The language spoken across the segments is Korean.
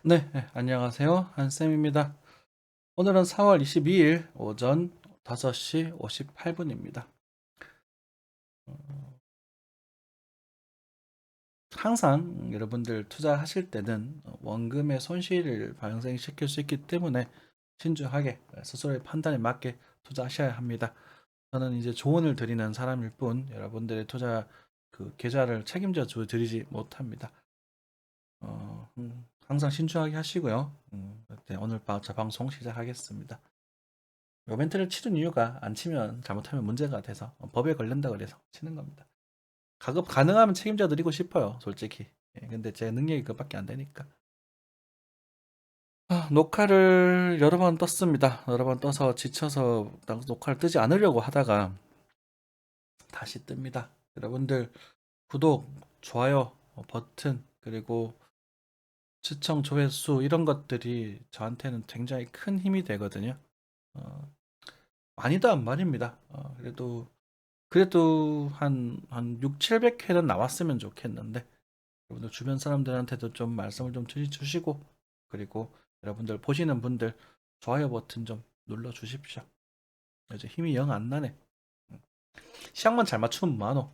네, 안녕하세요. 한쌤입니다. 오늘은 4월 22일 오전 5시 58분입니다. 항상 여러분들 투자하실 때는 원금의 손실을 발생시킬 수 있기 때문에 신중하게 스스로의 판단에 맞게 투자하셔야 합니다. 저는 이제 조언을 드리는 사람일 뿐 여러분들의 투자 그 계좌를 책임져 드리지 못합니다. 항상 신중하게 하시고요. 네, 오늘 저 방송 시작하겠습니다. 요 멘트를 치는 이유가 안 치면 잘못하면 문제가 돼서 법에 걸린다 그래서 치는 겁니다. 가급 가능하면 책임져 드리고 싶어요, 솔직히. 예, 근데 제 능력이 그밖에 안 되니까. 녹화를 여러 번 떴습니다. 여러 번 떠서 지쳐서 녹화를 뜨지 않으려고 하다가 다시 뜹니다. 여러분들 구독, 좋아요, 버튼 그리고 시청 조회수 이런 것들이 저한테는 굉장히 큰 힘이 되거든요. 어, 많이도 안 말입니다. 그래도 한 6, 700회는 나왔으면 좋겠는데, 여러분들 주변 사람들한테도 좀 말씀을 좀 주시고, 그리고 여러분들 보시는 분들 좋아요 버튼 좀 눌러 주십시오. 이제 힘이 영 안 나네. 시간만 잘 맞추면 많어.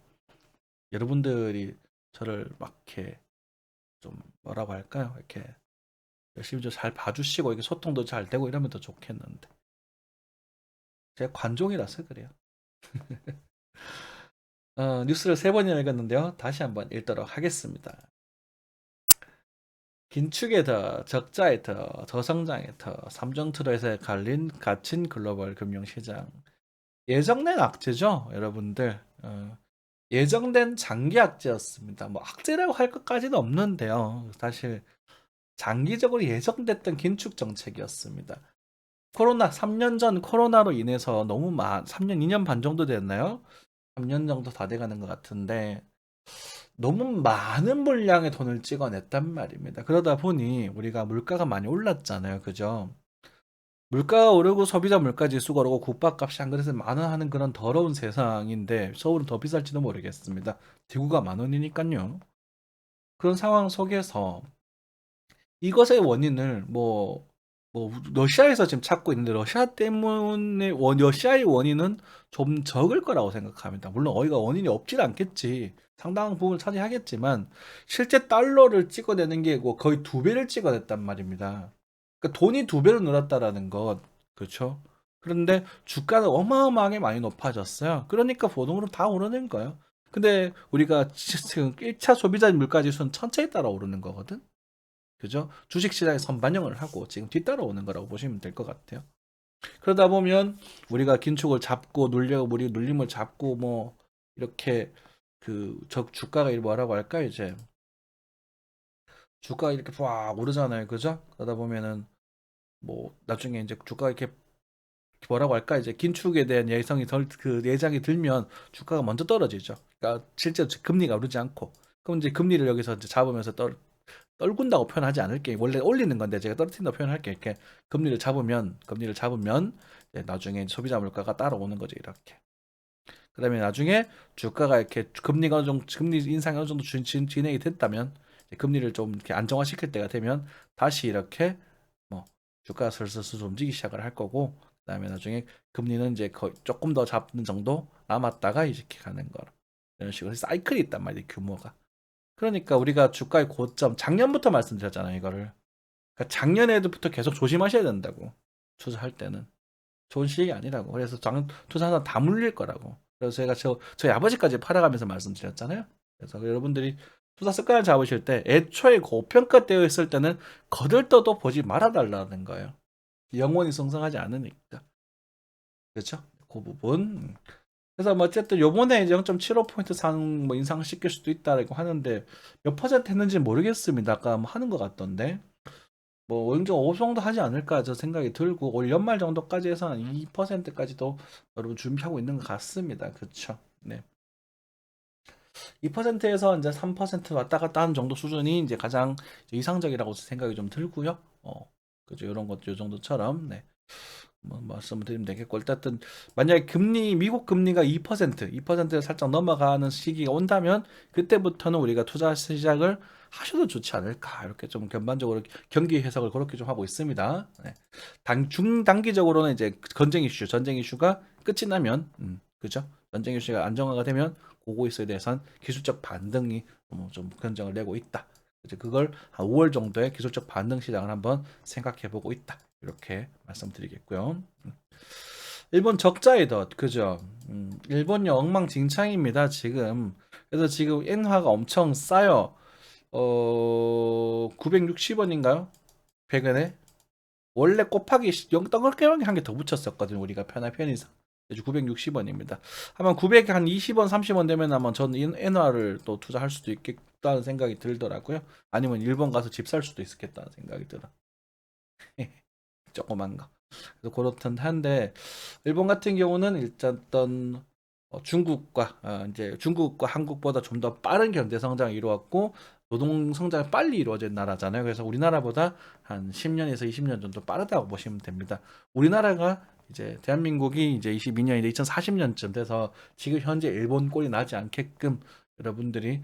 여러분들이 저를 막 이렇게 좀 뭐라고 할까요? 이렇게 열심히 좀 잘 봐주시고, 이게 소통도 잘 되고 이러면 더 좋겠는데. 제가 관종이라서 그래요. 뉴스를 세 번이나 읽었는데요. 다시 한번 읽도록 하겠습니다. 긴축의 더, 적자의 더, 저성장의 더, 삼정 트롯에 갈린 갇힌 글로벌 금융시장. 예정된 악재죠, 여러분들. 예정된 장기 악재였습니다. 뭐 악재라고 할 것까지는 없는데요. 사실 장기적으로 예정됐던 긴축 정책이었습니다. 코로나 3년 전 코로나로 인해서 3년 2년 반 정도 됐나요? 3년 정도 다 돼가는 것 같은데 너무 많은 물량의 돈을 찍어냈단 말입니다. 그러다 보니 우리가 물가가 많이 올랐잖아요. 그죠? 물가가 오르고 소비자 물가 지수가 오르고 국밥값이 안 그래서 만 원 하는 그런 더러운 세상인데 서울은 더 비쌀지도 모르겠습니다. 대구가 만 원이니까요. 그런 상황 속에서 이것의 원인을 러시아에서 지금 찾고 있는데 러시아의 원인은 좀 적을 거라고 생각합니다. 물론 어이가 원인이 없진 않겠지. 상당한 부분을 차지하겠지만 실제 달러를 찍어내는 게 거의 두 배를 찍어냈단 말입니다. 그러니까 돈이 두 배로 늘었다라는 것, 그렇죠? 그런데 주가는 어마어마하게 많이 높아졌어요. 그러니까 보동으로 다 오르는 거예요. 근데 우리가 지금 1차 소비자 물가 지수는 천천히 따라 오르는 거거든. 그죠? 주식시장에 선반영을 하고 지금 뒤따라오는 거라고 보시면 될 것 같아요. 그러다 보면 우리가 긴축을 잡고 우리 눌림을 잡고 뭐 이렇게 주가가 뭐라고 할까 이제 주가가 이렇게 쫙 오르잖아요. 그죠? 그러다 보면은 뭐 나중에 이제 주가가 이렇게 뭐라고 할까 이제 긴축에 대한 예상이 들면 주가가 먼저 떨어지죠. 그러니까 실제 금리가 오르지 않고 그럼 이제 금리를 여기서 이제 잡으면서 떨군다고 표현하지 않을게. 원래 올리는 건데 제가 떨어뜨린다고 표현할게. 이렇게 금리를 잡으면 이제 나중에 소비자 물가가 따라오는 거죠. 이렇게. 그다음에 나중에 주가가 이렇게 금리 인상이 어느 정도 진행이 됐다면 금리를 좀 이렇게 안정화시킬 때가 되면 다시 이렇게 뭐 주가가 슬슬 움직이기 시작을 할 거고 그다음에 나중에 금리는 이제 거의 조금 더 잡는 정도 남았다가 이렇게 가는 거라. 이런 식으로 사이클이 있단 말이에요. 규모가. 그러니까 우리가 주가의 고점 작년부터 말씀드렸잖아요 이거를. 그러니까 작년에부터 계속 조심하셔야 된다고. 투자할 때는 좋은 시기가 아니라고. 그래서 투자하다 다 물릴 거라고. 그래서 제가 저희 아버지까지 팔아가면서 말씀드렸잖아요. 그래서 여러분들이 투자 습관을 잡으실 때 애초에 고평가되어 있을 때는 거들떠도 보지 말아달라는 거예요. 영원히 성장하지 않으니까. 그렇죠? 그 부분. 그래서 뭐 어쨌든 요번에 이제 0.75포인트 상 뭐 인상시킬 수도 있다라고 하는데 몇 퍼센트 했는지 모르겠습니다. 아까 뭐 하는 것 같던데. 뭐 0.5 정도 하지 않을까 저 생각이 들고 올 연말 정도까지 해서 한 2%까지도 여러분 준비하고 있는 것 같습니다. 그렇죠? 네. 2%에서 이제 3% 왔다 갔다 하는 정도 수준이 이제 가장 이상적이라고 생각이 좀 들고요. 그죠? 이런 것, 요 정도처럼, 네. 뭐 말씀드리면 되겠고 일단 만약에 미국 금리가 2%를 살짝 넘어가는 시기가 온다면 그때부터는 우리가 투자 시작을 하셔도 좋지 않을까 이렇게 좀 전반적으로 경기 해석을 그렇게 좀 하고 있습니다. 네. 중단기적으로는 이제 전쟁 이슈가 끝이 나면 그죠? 전쟁 이슈가 안정화가 되면 고고 이슈에 대해서는 기술적 반등이 좀 견정을 내고 있다. 이제 그걸 한 5월 정도의 기술적 반등 시장을 한번 생각해 보고 있다. 이렇게 말씀드리겠고요. 일본 적자의 덫, 그죠? 일본이 엉망진창입니다, 지금. 그래서 지금 엔화가 엄청 싸요. 960원인가요? 100원에? 원래 곱하기 0 떡글게 한개 더 붙였었거든요. 우리가 편의상. 그래서 960원입니다. 아마 900, 한 20원, 30원 되면 아마 저는 엔화를 또 투자할 수도 있겠다는 생각이 들더라고요. 아니면 일본 가서 집 살 수도 있겠다는 생각이 들어. 조그만 거. 그래서 그렇든 한데 일본 같은 경우는 일단 어떤 이제 중국과 한국보다 좀 더 빠른 경제 성장을 이루었고 노동 성장이 빨리 이루어진 나라잖아요. 그래서 우리나라보다 한 10년에서 20년 정도 빠르다고 보시면 됩니다. 우리나라가 이제 대한민국이 이제 22년인데 2040년쯤 돼서 지금 현재 일본 꼴이 나지 않게끔 여러분들이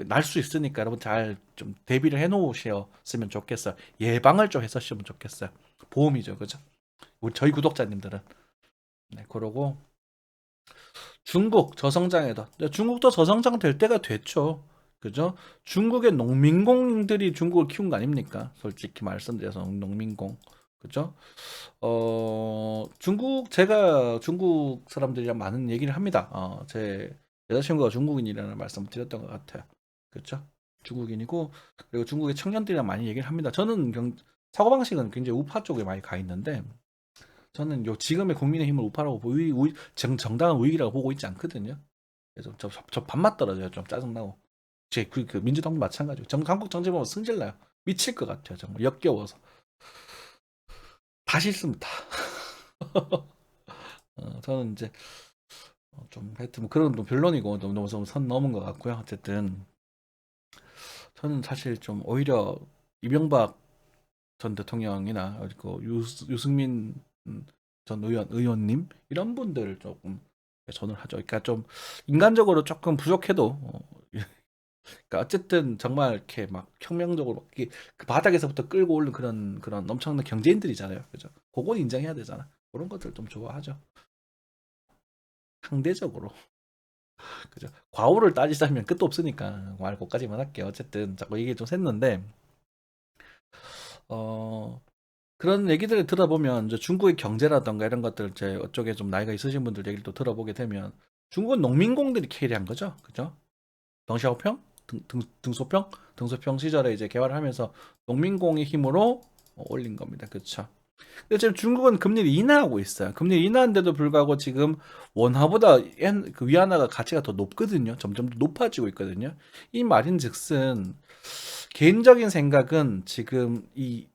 날 수 있으니까 여러분 잘 좀 대비를 해 놓으셨으면 좋겠어요. 예방을 좀 했었으면 좋겠어요. 보험이죠, 그죠? 저희 구독자님들은. 네, 그러고 중국 저성장에도 중국도 저성장 될 때가 됐죠. 그죠? 중국의 농민공들이 중국을 키운 거 아닙니까? 솔직히 말씀드려서 농민공. 그죠? 제가 중국 사람들이랑 많은 얘기를 합니다. 제 여자친구가 중국인이라는 말씀을 드렸던 것 같아요. 그죠? 중국인이고, 그리고 중국의 청년들이랑 많이 얘기를 합니다. 저는 사고방식은 굉장히 우파 쪽에 많이 가 있는데, 저는 지금의 국민의힘을 우파라고 정당한 우익이라고 보고 있지 않거든요. 그래서 저 반맛 떨어져요. 좀 짜증나고. 그 민주당도 마찬가지고. 한국 정치 보면 승질나요. 미칠 것 같아요. 정말 역겨워서. 다 싫습니다. 저는 이제 좀 하여튼 뭐 그런 좀 변론이고 너무 좀 선 넘은 것 같고요. 어쨌든 저는 사실 좀 오히려 이명박 전 대통령이나 그 유승민 전 의원님 이런 분들 조금 전을 하죠. 그러니까 좀 인간적으로 조금 부족해도 그러니까 어쨌든 정말 이렇게 막 혁명적으로 막 그 바닥에서부터 끌고 오른 그런 엄청난 경제인들이잖아요. 그죠? 그건 인정해야 되잖아. 그런 것들 좀 좋아하죠. 상대적으로. 그죠? 과오를 따지자면 끝도 없으니까 말 거기까지만 할게요. 어쨌든 자꾸 얘기 좀 샜는데 어 그런 얘기들을 들어보면 이제 중국의 경제라던가 이런 것들 제 어쪽에 좀 나이가 있으신 분들 얘기를 또 들어보게 되면 중국은 농민공들이 캐리한 거죠. 그죠? 덩샤오평, 등소평 시절에 이제 개발을 하면서 농민공의 힘으로 올린 겁니다. 그렇죠? 근데 지금 중국은 금리를 인하하고 있어요. 금리를 인하한데도 불구하고 지금 원화보다 그 위안화가 가치가 더 높거든요. 점점 더 높아지고 있거든요. 이 말인즉슨 개인적인 생각은 지금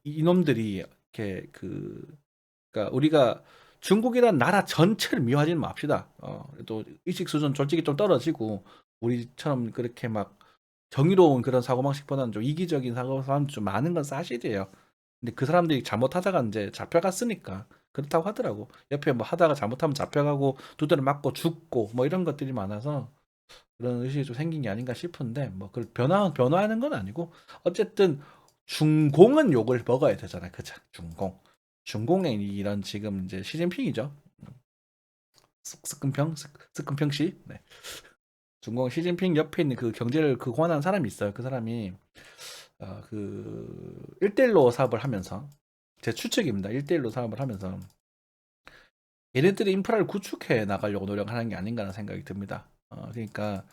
이놈들이 이렇게 그러니까 우리가 중국이란 나라 전체를 미워하지는 맙시다. 또 의식 수준 솔직히 좀 떨어지고 우리처럼 그렇게 막 정의로운 그런 사고방식보다는 좀 이기적인 사람들이 좀 많은 건 사실이에요. 근데 그 사람들이 잘못하다가 이제 잡혀갔으니까 그렇다고 하더라고. 옆에 뭐 하다가 잘못하면 잡혀가고 두드려 맞고 죽고 뭐 이런 것들이 많아서 그런 의식이 좀 생긴 게 아닌가 싶은데 뭐 그걸 변화하는 건 아니고 어쨌든 중공은 욕을 먹어야 되잖아요. 그죠? 중공의 이런 지금 이제 시진핑이죠. 스끈평 씨. 네. 중공 시진핑 옆에 있는 그 경제를 권한 사람이 있어요. 그 사람이 그 1대1로 사업을 하면서 제 추측입니다. 1대1로 사업을 하면서 얘네들이 인프라를 구축해 나가려고 노력하는 게 아닌가라는 생각이 듭니다. 그러니까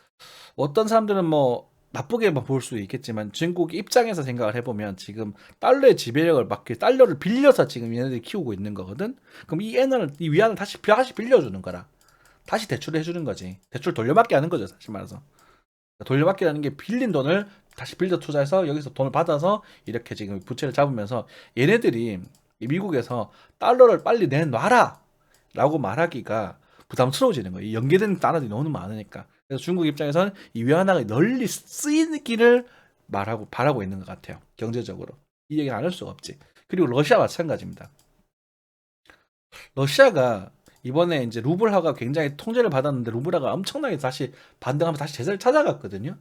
어떤 사람들은 뭐 나쁘게 볼 수 있겠지만 중국 입장에서 생각을 해보면 지금 달러의 지배력을 막기 달러를 빌려서 지금 얘네들이 키우고 있는 거거든. 그럼 이 위안을 다시 빌려주는 거라. 다시 대출을 해주는 거지. 대출 돌려받기 하는 거죠, 사실 말해서. 돌려받기라는 게 빌린 돈을 다시 빌려 투자해서 여기서 돈을 받아서 이렇게 지금 부채를 잡으면서 얘네들이 미국에서 달러를 빨리 내놔라 라고 말하기가 부담스러워지는 거예요. 연계된 단어들이 너무 많으니까. 그래서 중국 입장에서는 이 위안화가 널리 쓰이기를 바라고 있는 것 같아요. 경제적으로. 이 얘기는 안 할 수가 없지. 그리고 러시아 마찬가지입니다. 러시아가 이번에 이제 루블화가 굉장히 통제를 받았는데 루블화가 엄청나게 다시 반등하면서 다시 제자를 찾아갔거든요.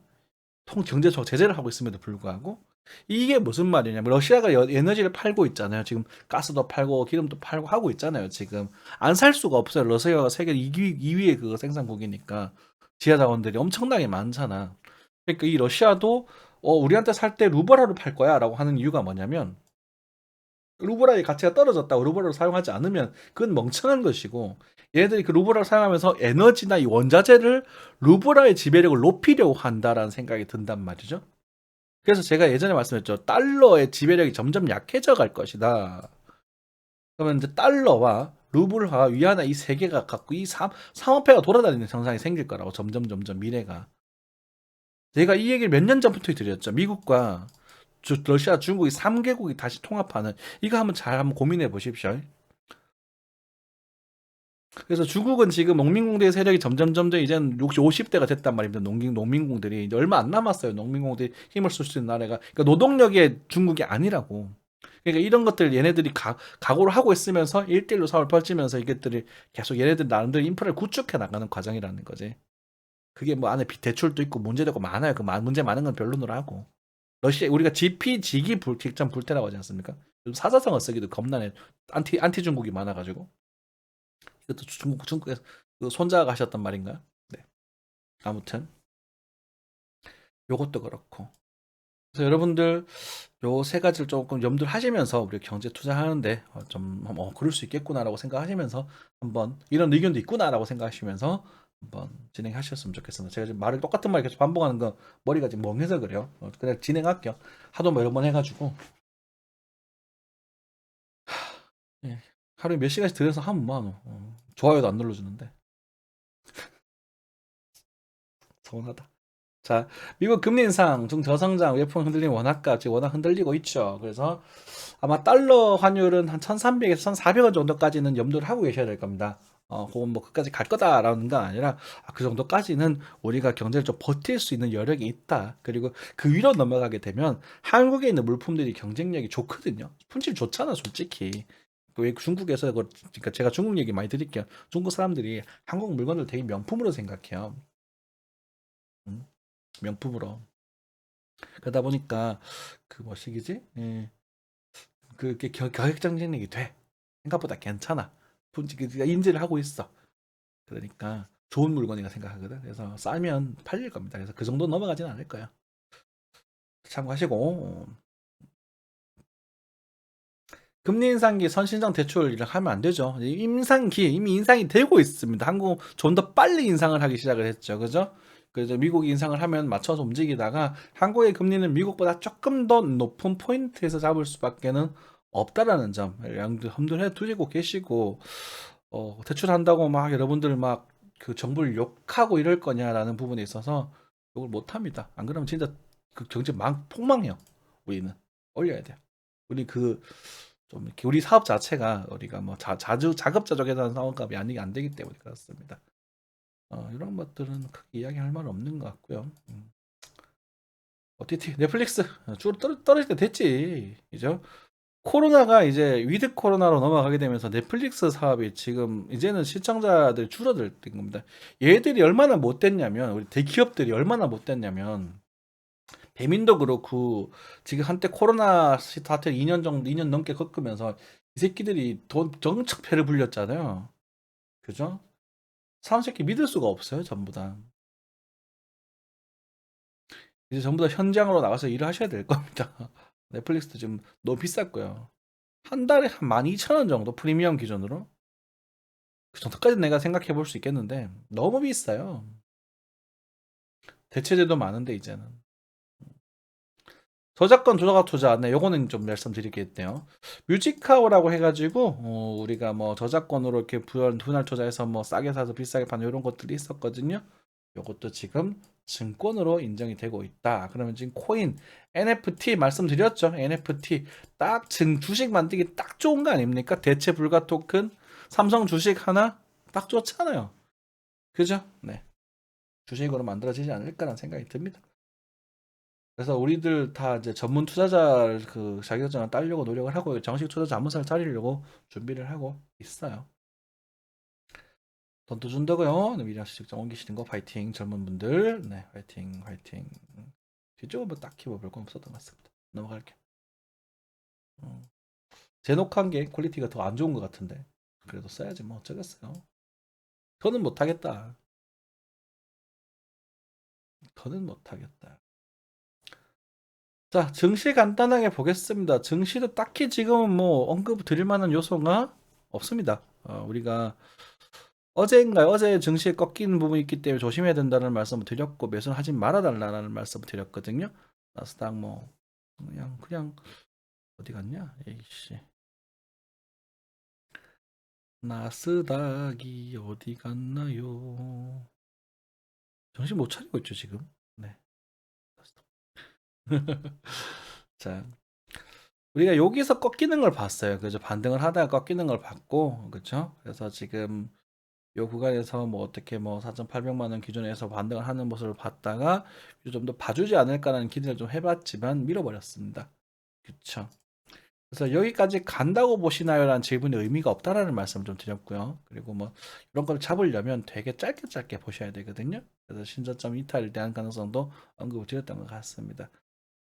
경제적 제재를 하고 있음에도 불구하고 이게 무슨 말이냐? 러시아가 에너지를 팔고 있잖아요. 지금 가스도 팔고 기름도 팔고 하고 있잖아요. 지금 안 살 수가 없어요. 러시아가 세계 2위의 그 생산국이니까 지하 자원들이 엄청나게 많잖아. 그러니까 이 러시아도 우리한테 살 때 루블화로 팔 거야라고 하는 이유가 뭐냐면 루블화의 가치가 떨어졌다고 루블화를 사용하지 않으면 그건 멍청한 것이고 얘네들이 그 루블화를 사용하면서 에너지나 이 원자재를 루블화의 지배력을 높이려고 한다라는 생각이 든단 말이죠. 그래서 제가 예전에 말씀했죠. 달러의 지배력이 점점 약해져 갈 것이다. 그러면 이제 달러와 루블화, 위안화 이 세 개가 갖고 이 상호패가 돌아다니는 현상이 생길 거라고 점점 미래가. 제가 이 얘기를 몇 년 전부터 드렸죠. 미국과 러시아, 중국이 3개국이 다시 통합하는 이거 한번 고민해 보십시오. 그래서 중국은 지금 농민공대의 세력이 점점 이제는 50대가 됐단 말입니다. 농민공들이 이제 얼마 안 남았어요. 농민공들이 힘을 쓸 수 있는 나라가 그러니까 노동력의 중국이 아니라고. 그러니까 이런 것들 얘네들이 각오를 하고 있으면서 1대1로 사업을 펼치면서 이것들이 계속 얘네들 나름대로 인프라를 구축해 나가는 과정이라는 거지. 그게 뭐 안에 대출도 있고 문제도 있고 많아요. 그 문제 많은 건 변론으로 하고. 러시아 우리가 GP직이 직전 불태라고 하지 않습니까? 사자성어 쓰기도 겁나네. 안티 중국이 많아가지고. 이것도 중국에서 그 손자가 하셨단 말인가요? 네. 아무튼 요것도 그렇고. 그래서 여러분들 요 세 가지를 조금 염두를 하시면서 우리 경제 투자하는데 좀 그럴 수 있겠구나라고 생각하시면서 한번 이런 의견도 있구나라고 생각하시면서 한번 진행하셨으면 좋겠습니다. 제가 지금 말을 똑같은 말 계속 반복하는 거 머리가 지금 멍해서 그래요. 그냥 진행할게요. 하도 여러 번 해가지고 예. 하루에 몇 시간씩 들여서 하면 뭐하노. 좋아요도 안 눌러주는데 서운하다. 자, 미국 금리 인상, 중저성장, 외풍 흔들림 원화가 지금 워낙 흔들리고 있죠. 그래서 아마 달러 환율은 한 1300에서 1400원 정도까지는 염두를 하고 계셔야 될 겁니다. 그건 뭐 끝까지 갈 거다라는 건 아니라 그 정도까지는 우리가 경제를 좀 버틸 수 있는 여력이 있다. 그리고 그 위로 넘어가게 되면 한국에 있는 물품들이 경쟁력이 좋거든요. 품질 좋잖아, 솔직히. 왜 중국에서 그러니까 제가 중국 얘기 많이 드릴게요. 중국 사람들이 한국 물건을 되게 명품으로 생각해요. 명품으로. 그러다 보니까 그 뭐시기지? 예. 그게 가격 경쟁력이 돼. 생각보다 괜찮아. 그러니까 인지를 하고 있어. 그러니까 좋은 물건이라 생각하거든. 그래서 싸면 팔릴 겁니다. 그래서 그 정도 넘어가지는 않을 거야. 참고하시고 금리 인상기 선신성 대출을 하면 안 되죠. 이미 인상이 되고 있습니다. 한국 좀 더 빨리 인상을 하기 시작을 했죠. 그죠? 그래서 미국이 인상을 하면 맞춰서 움직이다가 한국의 금리는 미국보다 조금 더 높은 포인트에서 잡을 수밖에는 없다라는 점 염두해 두시고 계시고 대출한다고 막 여러분들 막 그 정부를 욕하고 이럴 거냐라는 부분에 있어서 욕을 못 합니다. 안 그러면 진짜 그 경제 폭망해요. 우리는 올려야 돼요. 우리 좀 이렇게 우리 사업 자체가 우리가 뭐 자주 자급자족 계산 사업값이 아니게 안 되기 때문에 그렇습니다. 이런 것들은 크게 이야기할 말 없는 것 같고요. OTT 넷플릭스 쭉 떨어질 때 됐지. 이죠? 코로나가 이제 위드 코로나로 넘어가게 되면서 넷플릭스 사업이 지금 이제는 시청자들이 줄어들 된 겁니다. 얘들이 얼마나 못됐냐면 우리 대기업들이 얼마나 못됐냐면 배민도 그렇고 지금 한때 코로나 사태 2년 정도 2년 넘게 겪으면서 이 새끼들이 돈 정책 패를 불렸잖아요. 그죠? 사람 새끼 믿을 수가 없어요, 전부 다. 이제 전부 다 현장으로 나가서 일을 하셔야 될 겁니다. 넷플릭스도 지금 너무 비쌌고요. 한 달에 한 12,000원 정도 프리미엄 기준으로 그 정도까지 내가 생각해 볼 수 있겠는데 너무 비싸요. 대체제도 많은데 이제는 저작권 조작가 투자 네 요거는 좀 말씀드리겠네요. 뮤직하우라고 해가지고 우리가 뭐 저작권으로 이렇게 분할 투자해서 뭐 싸게 사서 비싸게 파는 이런 것들이 있었거든요. 요것도 지금 증권으로 인정이 되고 있다. 그러면 지금 코인 NFT 말씀드렸죠. NFT 딱 주식 만들기 딱 좋은 거 아닙니까? 대체 불가 토큰 삼성 주식 하나 딱 좋잖아요. 그죠? 네. 주식으로 만들어지지 않을까라는 생각이 듭니다. 그래서 우리들 다 이제 전문 투자자 그 자격증을 따려고 노력을 하고 정식 투자 자문사를 차리려고 준비를 하고 있어요. 돈도 준다고요. 네, 미래학식 직장 옮기시는 거 파이팅 젊은 분들. 네, 파이팅 파이팅. 뒤쪽은 뭐 딱히 뭐 별 건 없었던 것 같습니다. 넘어갈게. 제녹한 게 퀄리티가 더 안 좋은 것 같은데 그래도 써야지 뭐 어쩌겠어요. 더는 못하겠다. 더는 못하겠다. 자, 증시 간단하게 보겠습니다. 증시도 딱히 지금은 뭐 언급 드릴 만한 요소가 없습니다. 우리가 어제인가요? 어제 증시에 꺾이는 부분이 있기 때문에 조심해야 된다는 말씀을 드렸고 매수는 하지 말아달라는 말씀을 드렸거든요. 나스닥 뭐 그냥 어디 갔냐? 에이씨. 나스닥이 어디 갔나요? 정신 못 차리고 있죠 지금. 네. 자, 우리가 여기서 꺾이는 걸 봤어요. 그죠? 반등을 하다가 꺾이는 걸 봤고, 그렇죠? 그래서 지금 요 구간에서 뭐 어떻게 뭐 4,800만 원 기준에서 반등을 하는 모습을 봤다가 좀 더 봐주지 않을까라는 기대를 좀 해봤지만 밀어버렸습니다. 그렇죠? 그래서 여기까지 간다고 보시나요라는 질문이 의미가 없다라는 말씀을 좀 드렸고요. 그리고 뭐 이런 걸 잡으려면 되게 짧게 짧게 보셔야 되거든요. 그래서 신저점 이탈에 대한 가능성도 언급을 드렸던 것 같습니다.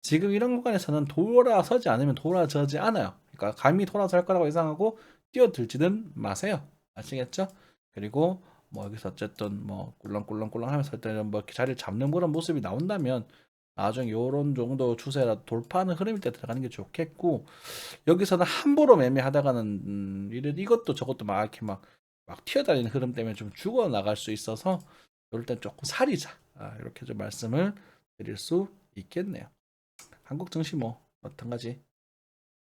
지금 이런 구간에서는 돌아서지 않으면 돌아서지 않아요. 그러니까 감히 돌아설 거라고 예상하고 뛰어들지는 마세요. 아시겠죠? 그리고 뭐 여기서 어쨌든 뭐 꿀렁꿀렁꿀렁 하면서 일단 뭐 이렇게 자리를 잡는 그런 모습이 나온다면 나중에 요런 정도 추세라도 돌파하는 흐름일 때 들어가는 게 좋겠고 여기서는 함부로 매매하다가는 이것도 저것도 막 이렇게 막 튀어다니는 흐름 때문에 좀 죽어 나갈 수 있어서 이럴 땐 조금 사리자 이렇게 좀 말씀을 드릴 수 있겠네요. 한국 증시 뭐 마찬가지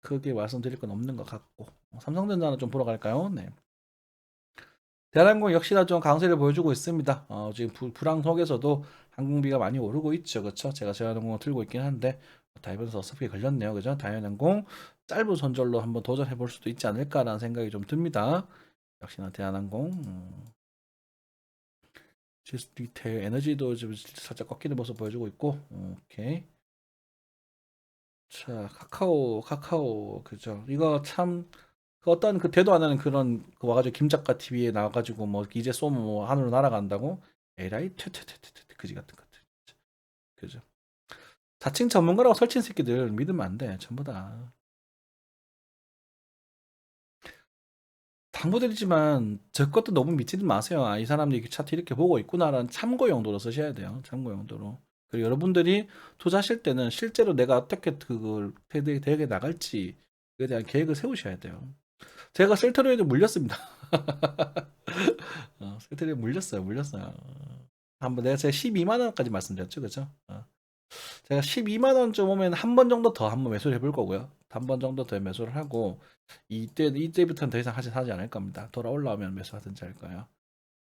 크게 말씀드릴 건 없는 것 같고 삼성전자는 좀 보러 갈까요? 네. 대한항공 역시나 좀 강세를 보여주고 있습니다. 지금 불황 속에서도 항공비가 많이 오르고 있죠, 그렇죠? 제가 대한항공을 들고 있긴 한데 다이버에서 어설프게 걸렸네요, 그죠? 대한항공 짧은 손절로 한번 도전해 볼 수도 있지 않을까라는 생각이 좀 듭니다. 역시나 대한항공 리테일 에너지도 좀 살짝 꺾이는 모습 보여주고 있고, 오케이. 자, 카카오, 그죠? 이거 참, 그 어떤 그 대도 안 하는 그런, 그 와가지고 김작가 TV에 나와가지고 뭐 이제 쏘면 뭐 하늘로 날아간다고? 에라이, 퇴퇴퇴퇴퇴, 그지 같은 것들. 그죠? 자칭 전문가라고 설친 새끼들 믿으면 안 돼, 전부 다. 당부드리지만, 저 것도 너무 믿지는 마세요. 이 사람들이 차트 이렇게 보고 있구나라는 참고 용도로 쓰셔야 돼요. 참고 용도로. 그리고 여러분들이 투자하실 때는 실제로 내가 어떻게 그걸 대회에 나갈지, 그에 대한 계획을 세우셔야 돼요. 제가 셀트리온에 물렸습니다. 셀트리온 물렸어요. 한번 내가 제가 12만 원까지 말씀드렸죠, 그죠? 제가 12만 원쯤 오면 한 번 정도 더 한번 매수를 해볼 거고요. 한 번 정도 더 매수를 하고 이때부터는 더 이상 사지 않을 겁니다. 돌아 올라오면 매수하든지 할 거예요.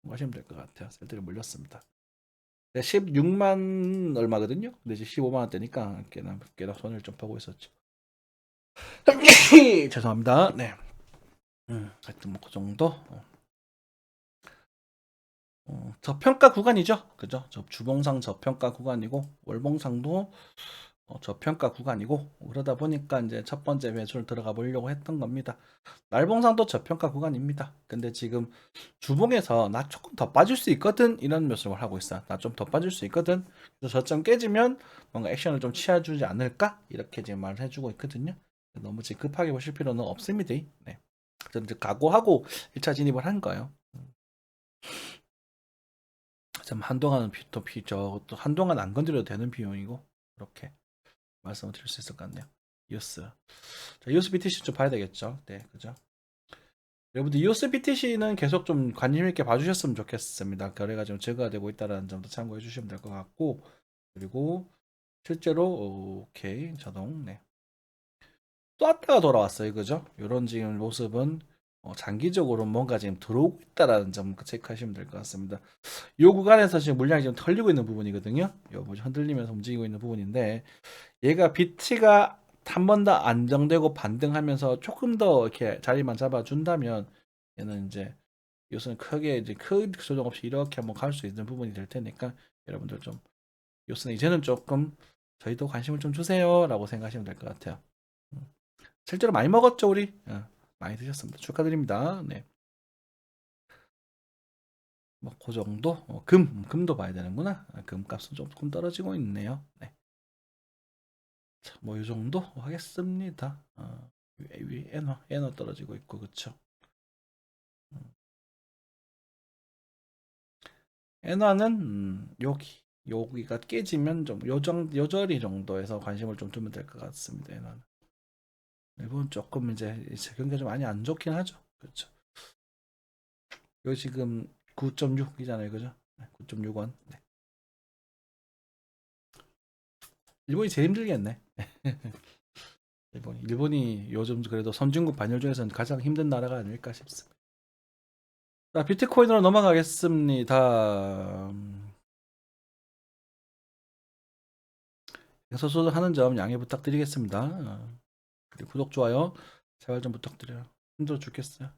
뭐 하시면 될 것 같아요. 셀트리온 물렸습니다. 16만 얼마거든요. 근데 이제 15만 원대니까 꽤나 손을 좀 보고 있었죠. 죄송합니다. 네. 하여튼 뭐 그 정도. 저평가 구간이죠. 그죠? 주봉상 저평가 구간이고 월봉상도 저평가 구간이고 그러다 보니까 이제 첫 번째 매수를 들어가 보려고 했던 겁니다. 날봉상도 저평가 구간입니다. 근데 지금 주봉에서 나 조금 더 빠질 수 있거든 이런 매수를 하고 있어요. 나 좀 더 빠질 수 있거든. 그래서 저점 깨지면 뭔가 액션을 좀 취해주지 않을까 이렇게 지금 말을 해주고 있거든요. 너무 지금 급하게 보실 필요는 없습니다. 네. 그래서 각오하고 1차 진입을 한 거예요. 좀 한동안은 또 한동안 안 건드려도 되는 비용이고 그렇게 말씀을 드릴 수 있을 것 같네요. 이오스. 자, 이오스 BTC 좀 봐야 되겠죠. 네, 그죠. 여러분들 이오스 BTC는 계속 좀 관심 있게 봐주셨으면 좋겠습니다. 거래가 좀 증가가 되고 있다는 점도 참고해 주시면 될 것 같고 그리고 실제로 오케이 자동 네. 또 왔다가 돌아왔어요, 그죠? 이런 지금 모습은 장기적으로 뭔가 지금 들어오고 있다라는 점 체크하시면 될 것 같습니다. 이 구간에서 지금 물량이 좀 털리고 있는 부분이거든요. 요 뭐지 흔들리면서 움직이고 있는 부분인데 얘가 비트가 한 번 더 안정되고 반등하면서 조금 더 이렇게 자리만 잡아준다면 얘는 이제 요소는 크게 이제 큰 조정 없이 이렇게 한번 갈 수 있는 부분이 될 테니까 여러분들 좀 요소는 이제는 조금 저희도 관심을 좀 주세요라고 생각하시면 될 것 같아요. 실제로 많이 먹었죠 우리? 많이 드셨습니다. 축하드립니다. 네. 뭐 그 정도. 금도 봐야 되는구나. 금 값은 조금 떨어지고 있네요. 네. 뭐 이 정도 하겠습니다. 위 엔화 떨어지고 있고 그쵸. 엔화는 여기가 깨지면 좀 요저리 정도에서 관심을 좀 두면 될 것 같습니다. 엔화는 일본 조금 이제 경기가 좀 많이 안 좋긴 하죠. 그렇죠. 여기 지금 9.6이잖아요, 그죠? 9.6원. 네. 일본이 제일 힘들겠네. 일본이 요즘 그래도 선진국 반열 중에서는 가장 힘든 나라가 아닐까 싶습니다. 자, 비트코인으로 넘어가겠습니다. 소소 하는 점 양해 부탁드리겠습니다. 그리고 구독, 좋아요 제발 좀 부탁드려요. 힘들어 죽겠어요.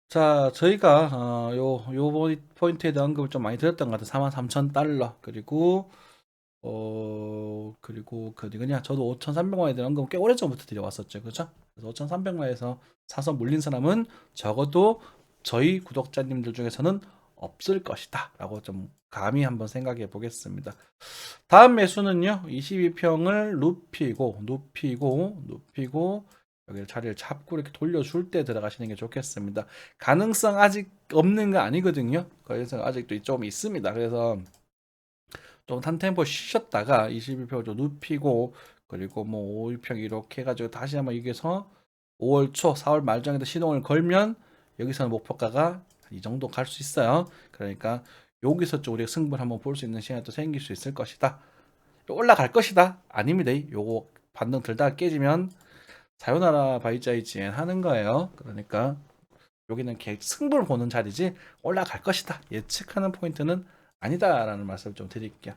자, 저희가 요 포인트에 대한 언급을 좀 많이 드렸던 것 같아요. 43,000달러 그리고 그리고 그 어디냐 저도 5,300만원에 대한 언급을 꽤 오래전부터 드려왔었죠. 그죠? 그래서 5,300만원에서 사서 물린 사람은 적어도 저희 구독자님들 중에서는 없을 것이다 라고 좀 감히 한번 생각해 보겠습니다. 다음 매수는요 22평을 눕히고 여기 자리를 잡고 이렇게 돌려줄 때 들어가시는 게 좋겠습니다. 가능성 아직 없는 거 아니거든요. 그래서 아직도 좀 있습니다. 그래서 좀 한 템포 쉬셨다가 21평 좀 눕히고 그리고 뭐 5일평 이렇게 해가지고 다시 한번 여기서 5월 초 4월 말 정도 시동을 걸면 여기서는 목표가가 이 정도 갈 수 있어요. 그러니까 여기서 좀 우리가 승부를 한번 볼 수 있는 시간이 또 생길 수 있을 것이다. 올라갈 것이다. 아닙니다. 요거 반등 들다가 깨지면 사요나라 바이자이지엔 하는 거예요. 그러니까 여기는 승부를 보는 자리지 올라갈 것이다. 예측하는 포인트는 아니다라는 말씀을 좀 드릴게요.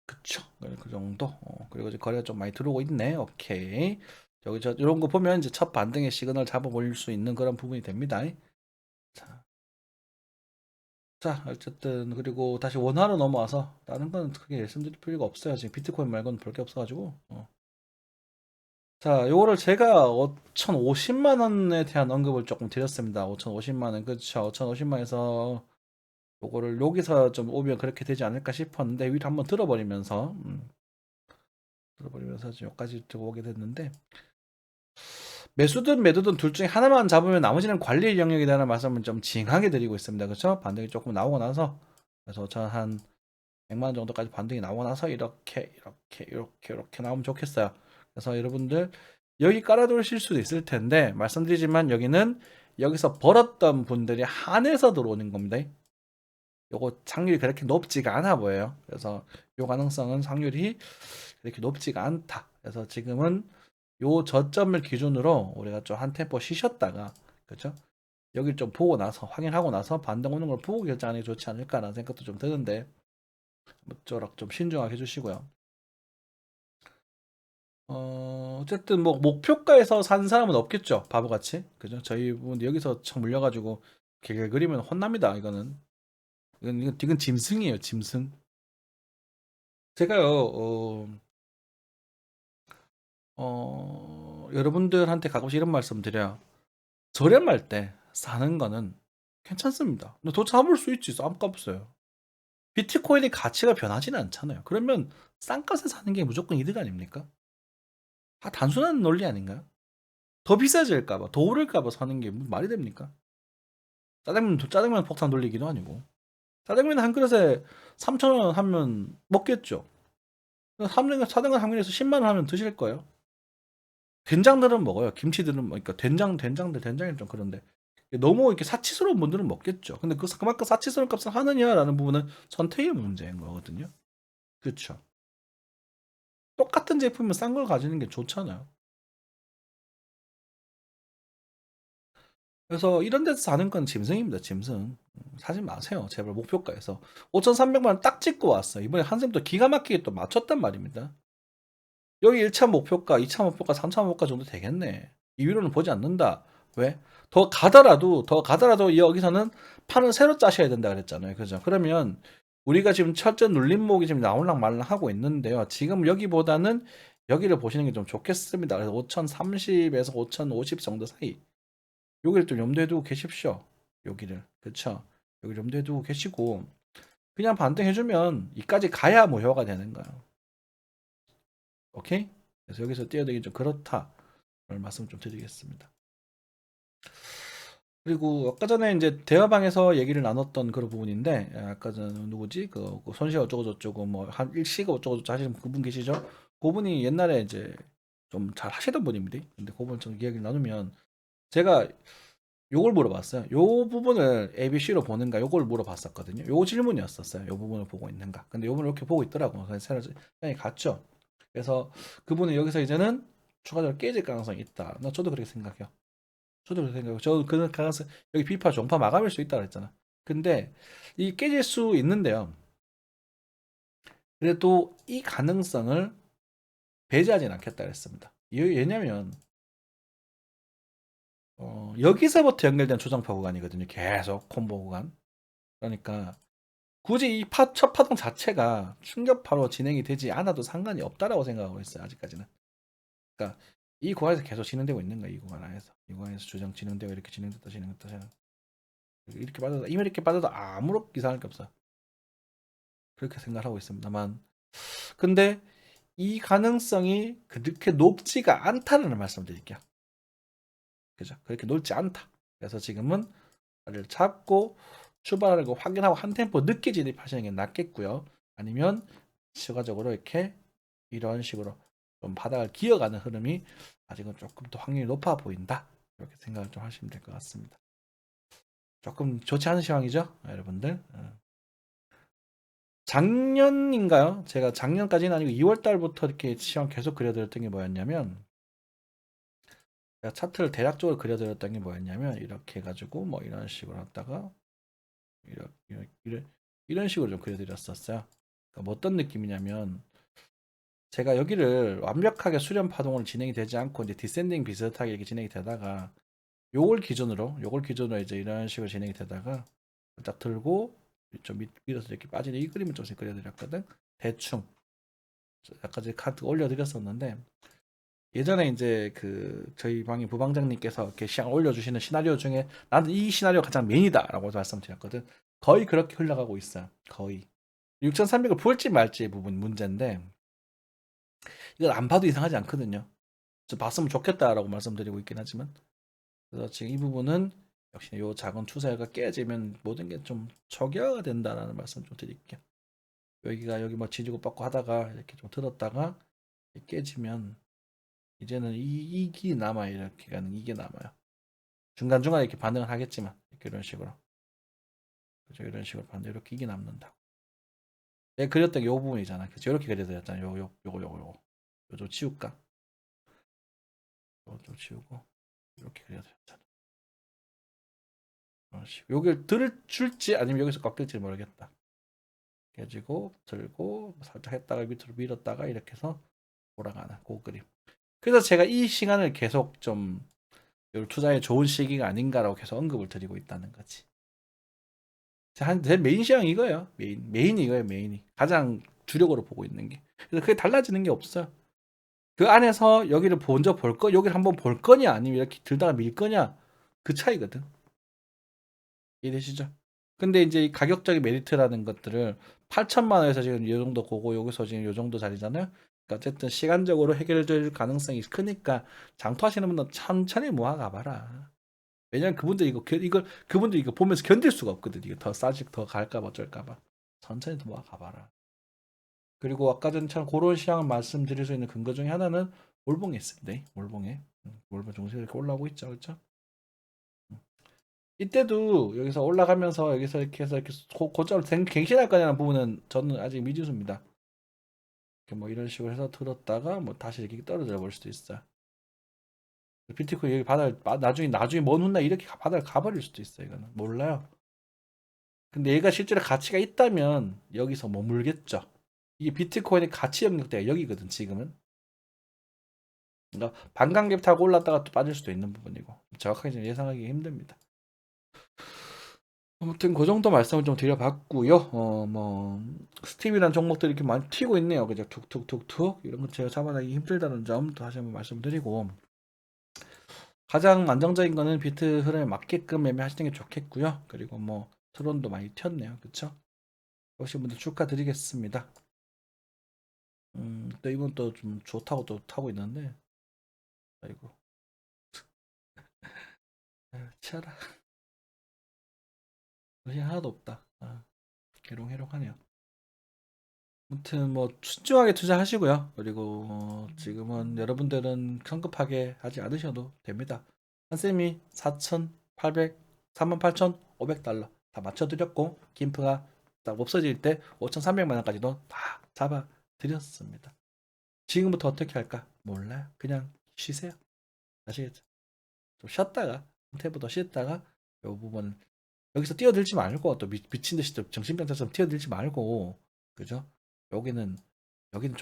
그쵸. 그 정도. 그리고 이제 거래가 좀 많이 들어오고 있네. 오케이. 여기 이런 거 보면 이제 첫 반등의 시그널 잡아 올릴 수 있는 그런 부분이 됩니다. 자, 어쨌든 그리고 다시 원화로 넘어와서 다른 건 크게 말씀드릴 필요가 없어요. 지금 비트코인 말고는 볼 게 없어가지고. 자, 요거를 제가 5,050만 원에 대한 언급을 조금 드렸습니다. 5,050만 원, 그쵸? 5,050만 원에서 요거를 여기서 좀 오면 그렇게 되지 않을까 싶었는데 위로 한번 들어버리면서 지금 여기까지 들어오게 됐는데 매수든 매도든 둘 중에 하나만 잡으면 나머지는 관리 영역에 대한 말씀을 좀 징하게 드리고 있습니다. 그렇죠? 반등이 조금 나오고 나서 그래서 저 한 100만 원 정도까지 반등이 나오고 나서 이렇게 나오면 좋겠어요. 그래서 여러분들 여기 깔아두실 수도 있을 텐데 말씀드리지만 여기는 여기서 벌었던 분들이 한해서 들어오는 겁니다. 요거 확률이 그렇게 높지가 않아 보여요. 그래서 요 가능성은 확률이 그렇게 높지가 않다. 그래서 지금은 요 저점을 기준으로 우리가 좀 한 템포 쉬셨다가 그죠? 여기 좀 보고 나서 확인하고 나서 반등 오는 걸 보고 결정하는 게 좋지 않을까라는 생각도 좀 드는데 모쪼록 좀 신중하게 해주시고요. 어쨌든 뭐 목표가에서 산 사람은 없겠죠. 바보같이 그죠? 저희 분 여기서 참 물려가지고 개개 그리면 혼납니다. 이건 짐승이에요. 짐승. 제가요 여러분들한테 가끔씩 이런 말씀 드려요. 저렴할 때 사는 거는 괜찮습니다. 근데 더 잡을 수 있지. 깜깜없어요. 비트코인의 가치가 변하지는 않잖아요. 그러면 싼 값에 사는 게 무조건 이득 아닙니까? 단순한 논리 아닌가요? 더 비싸질까봐, 더 오를까봐 사는 게 말이 됩니까? 짜장면 폭탄 돌리기도 아니고. 짜장면 한 그릇에 3,000원 하면 먹겠죠. 짜장면 한 그릇에서 10만 원 하면 드실 거예요. 된장들은 먹어요. 김치들은 그러니까 된장이 좀 그런데 너무 이렇게 사치스러운 분들은 먹겠죠. 근데 그만큼 사치스러운 값을 하느냐라는 부분은 선택의 문제인 거거든요. 그렇죠. 똑같은 제품이면 싼 걸 가지는 게 좋잖아요. 그래서 이런 데서 사는 건 짐승입니다. 짐승. 사지 마세요. 제발 목표가에서 5,300만 원 딱 찍고 왔어. 이번에 한샘도 기가 막히게 또 맞췄단 말입니다. 여기 1차 목표가, 2차 목표가, 3차 목표가 정도 되겠네. 이 위로는 보지 않는다. 왜? 더 가더라도 여기서는 판을 새로 짜셔야 된다 그랬잖아요. 그죠? 그러면 우리가 지금 첫째 눌림목이 지금 나올랑 말랑 하고 있는데요. 지금 여기보다는 여기를 보시는 게 좀 좋겠습니다. 그래서 5,030에서 5,050 정도 사이. 여기를 좀 염두에 두고 계십시오. 여기를. 그쵸? 여기 염두에 두고 계시고 그냥 반등해주면 이까지 가야 모효가 되는 거예요. 오케이? 그래서 여기서 뛰어들기 좀 그렇다. 를 말씀 좀 드리겠습니다. 그리고 아까 전에 이제 대화방에서 얘기를 나눴던 그런 부분인데, 아까 전 누구지? 그 손실 어쩌고 저쩌고 뭐 한 일시가 어쩌고 저쩌고 하시는 그분 계시죠? 그분이 옛날에 이제 좀 잘 하시던 분입니다. 근데 그분 좀 이야기를 나누면 제가 요걸 물어봤어요. 요 부분을 ABC로 보는가 요걸 물어봤었거든요. 요 질문이었었어요. 요 부분을 보고 있는가. 근데 요 부분을 이렇게 보고 있더라고요. 그래서 생각이 갔죠. 그래서 그분은 여기서 이제는 추가적으로 깨질 가능성이 있다. 저도 그렇게 생각해요. 저도 그렇게 생각해요. 저 그런 가능성 여기 비파 종파 마감일 수 있다 그랬잖아. 근데 이 깨질 수 있는데요. 그래도 이 가능성을 배제하진 않겠다 그랬습니다. 왜냐면 여기서부터 연결된 조정파 구간이거든요. 계속 콤보 구간. 그러니까 굳이 이 첫 파동 자체가 충격파로 진행이 되지 않아도 상관이 없다라고 생각하고 있어요. 아직까지는. 그러니까 이 구간에서 계속 진행되고 있는 거야. 이 구간 안에서. 이 구간에서 조정 진행되고 이렇게 진행됐다. 이렇게 빠져도 이렇게 빠져도 아무런 이상할 게 없어. 그렇게 생각하고 있습니다만 근데 이 가능성이 그렇게 높지가 않다는 말씀드릴게요. 그죠? 그렇게 높지 않다. 그래서 지금은 를 잡고 출발하고 확인하고 한 템포 늦게 진입하시는 게 낫겠고요. 아니면 추가적으로 이렇게 이런 식으로 좀 바닥을 기어가는 흐름이 아직은 조금 더 확률이 높아 보인다. 이렇게 생각을 좀 하시면 될 것 같습니다. 조금 좋지 않은 시황이죠, 여러분들. 작년인가요? 제가 작년까지는 아니고 2월 달부터 이렇게 시황 계속 그려드렸던 게 뭐였냐면 제가 차트를 대략적으로 그려드렸던 게 뭐였냐면 이렇게 해가지고 뭐 이런 식으로 하다가 이런 식으로 좀 그려드렸었어요. 그러니까 뭐 어떤 느낌이냐면 제가 여기를 완벽하게 수렴 파동으로 진행이 되지 않고 이제 디센딩 비슷하게 이렇게 진행이 되다가 요걸 기준으로 이제 이런 식으로 진행이 되다가 딱 들고 좀 밀어서 이렇게 빠지는 이 그림을 좀 그려드렸거든. 대충 아까 제 카드 올려드렸었는데 예전에 이제 그 저희 방의 부방장님께서 이렇게 시장 올려주시는 시나리오 중에 나는 이 시나리오가 가장 메인이다라고 말씀드렸거든. 거의 그렇게 흘러가고 있어요. 거의 6,300을 볼지 말지 부분 문제인데 이걸 안 봐도 이상하지 않거든요. 좀 봤으면 좋겠다라고 말씀드리고 있긴 하지만 그래서 지금 이 부분은 역시 이 작은 추세가 깨지면 모든 게 좀 초기화가 된다라는 말씀 좀 드릴게요. 여기가 여기 뭐 지지고 받고 하다가 이렇게 좀 들었다가 깨지면 이제는 이게 남아요. 이렇게 가는 이게 남아요. 중간중간 이렇게 반응을 하겠지만 이렇게 이런 식으로 그죠? 이런 식으로 반응 이렇게 이게 남는다. 내가 그렸던 게 이 부분이잖아. 그죠? 이렇게 그려드렸잖아. 요거 좀 치울까? 요거 좀 치우고 이렇게 그려드렸잖아. 여기를 줄지 아니면 여기서 꺾일지 모르겠다. 해가지고 들고 살짝 했다가 밑으로 밀었다가 이렇게 해서 돌아가는 그 그림. 그래서 제가 이 시간을 계속 좀 투자에 좋은 시기가 아닌가라고 계속 언급을 드리고 있다는 거지. 제 메인 시황 이거예요. 메인이 이거예요. 메인이 가장 주력으로 보고 있는 게. 그래서 그게 달라지는 게 없어요. 그 안에서 여기를 먼저 볼 거, 여기를 한번 볼 거냐, 아니면 이렇게 들다가 밀 거냐, 그 차이거든. 이해되시죠? 근데 이제 이 가격적인 메리트라는 것들을 8천만 원에서 지금 이 정도 고고 여기서 지금 이 정도 자리잖아요. 그러니까 어쨌든 시간적으로 해결될 가능성이 크니까 장투하시는 분들 천천히 모아가 봐라. 왜냐면 그분들 이걸 그분들 이거 보면서 견딜 수가 없거든. 이거 더 싸지 더 갈까봐 어쩔까봐 천천히 더 모아가 봐라. 그리고 아까 전처럼 그런 시황을 말씀드릴 수 있는 근거 중에 하나는 몰봉에 있습니다. 몰봉에 몰봉 중심이 이렇게 올라오고 있죠, 그렇죠? 이때도 여기서 올라가면서 여기서 이렇게 해서 이렇게 고점을 갱신할 거냐는 부분은 저는 아직 미지수입니다. 이렇게 뭐 이런 식으로 해서 들었다가 뭐 다시 이렇게 떨어져 볼 수도 있어요. 비트코인 여기 바닥 나중에 먼 훗날 이렇게 바닥을 가버릴 수도 있어요. 이거는 몰라요. 근데 얘가 실제로 가치가 있다면 여기서 머물겠죠. 이게 비트코인의 가치 영역대가 여기거든 지금은. 그러니까 반감갭 타고 올랐다가 또 빠질 수도 있는 부분이고 정확하게 좀 예상하기 힘듭니다. 아무튼 그 정도 말씀을 좀 드려봤고요. 뭐 스팀이란 종목들이 이렇게 많이 튀고 있네요. 그죠? 툭툭툭툭 이런 거 제가 잡아내기 힘들다는 점 다시 한번 말씀드리고 가장 안정적인 거는 비트 흐름에 맞게끔 매매하시는 게 좋겠고요. 그리고 뭐 트론도 많이 튀었네요. 그쵸? 오신 분들 축하드리겠습니다. 또 이분 또 좀 좋다고 또 타고 있는데, 아이고, 치아라. 정신 하나도 없다. 해롱해롱하네요. 아무튼 뭐 신중하게 투자하시고요. 그리고 지금은 여러분들은 성급하게 하지 않으셔도 됩니다. 한쌤이 4,800, 38,500달러 다 맞춰드렸고 김프가 딱 없어질 때 5,300만 원까지도 다 잡아드렸습니다. 지금부터 어떻게 할까? 몰라요. 그냥 쉬세요. 아시겠죠? 좀 쉬었다가 탭부터 쉬었다가 이 부분 여기서 뛰어들지 말고 또 미친 듯이 또 정신병자처럼 뛰어들지 말고 그죠? 여기는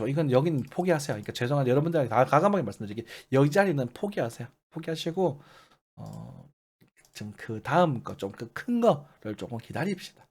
이건 여기는 포기하세요. 그러니까 죄송한데 여러분들한테 다 가감하게 말씀드리기 여기 자리는 포기하세요. 포기하시고 좀 그 다음 거 좀 그 큰 거를 조금 기다립시다.